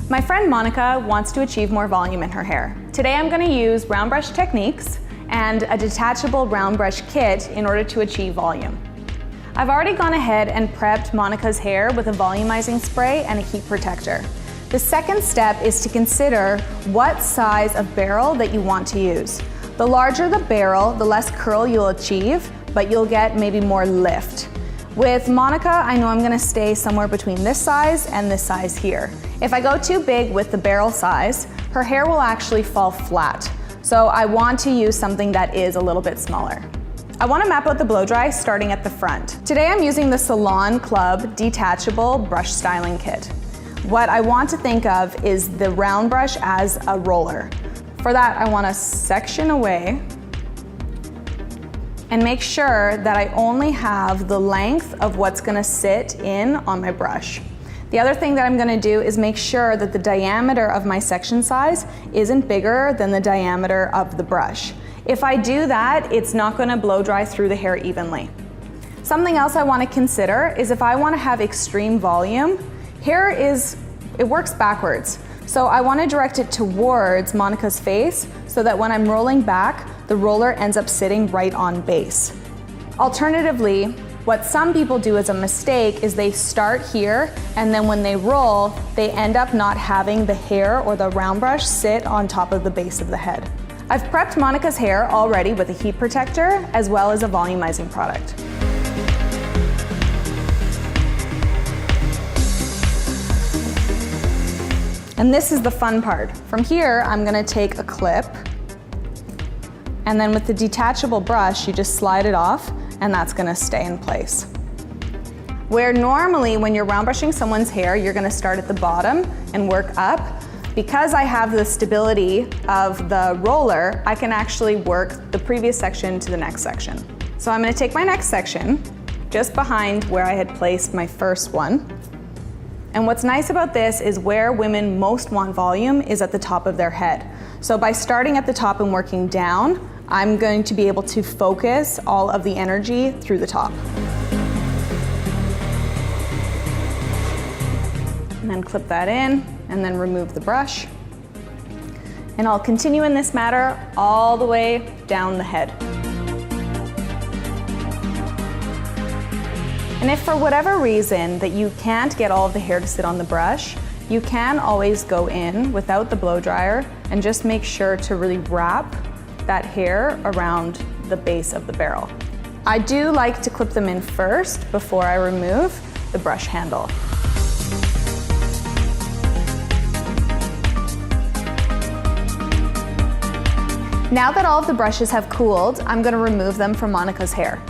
My friend Monica wants to achieve more volume in her hair. Today I'm going to use round brush techniques and a detachable round brush kit in order to achieve volume. I've already gone ahead and prepped Monica's hair with a volumizing spray and a heat protector. The second step is to consider what size of barrel that you want to use. The larger the barrel, the less curl you'll achieve, but you'll get maybe more lift. With Monica, I know I'm gonna stay somewhere between this size and this size here. If I go too big with the barrel size, her hair will actually fall flat. So I want to use something that is a little bit smaller. I want to map out the blow dry starting at the front. Today I'm using the Salon Club Detachable Brush Styling Kit. What I want to think of is the round brush as a roller. For that, I want to section away and make sure that I only have the length of what's going to sit in on my brush. The other thing that I'm going to do is make sure that the diameter of my section size isn't bigger than the diameter of the brush. If I do that, it's not going to blow dry through the hair evenly. Something else I want to consider is if I want to have extreme volume, it works backwards. So I want to direct it towards Monica's face so that when I'm rolling back, the roller ends up sitting right on base. Alternatively, what some people do as a mistake is they start here and then when they roll, they end up not having the hair or the round brush sit on top of the base of the head. I've prepped Monica's hair already with a heat protector as well as a volumizing product. And this is the fun part. From here, I'm gonna take a clip, and then with the detachable brush, you just slide it off, and that's gonna stay in place. Where normally, when you're round brushing someone's hair, you're gonna start at the bottom and work up. Because I have the stability of the roller, I can actually work the previous section to the next section. So I'm gonna take my next section, just behind where I had placed my first one. And what's nice about this is where women most want volume is at the top of their head. So by starting at the top and working down, I'm going to be able to focus all of the energy through the top. And then clip that in, and then remove the brush. And I'll continue in this manner all the way down the head. And if for whatever reason that you can't get all of the hair to sit on the brush, you can always go in without the blow dryer and just make sure to really wrap that hair around the base of the barrel. I do like to clip them in first before I remove the brush handle. Now that all of the brushes have cooled, I'm going to remove them from Monica's hair.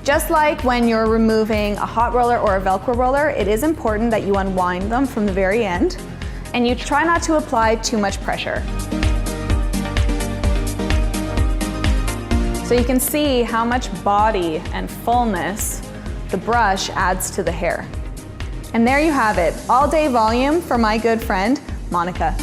Just like when you're removing a hot roller or a Velcro roller, it is important that you unwind them from the very end, and you try not to apply too much pressure. So you can see how much body and fullness the brush adds to the hair. And there you have it, all day volume for my good friend, Monica.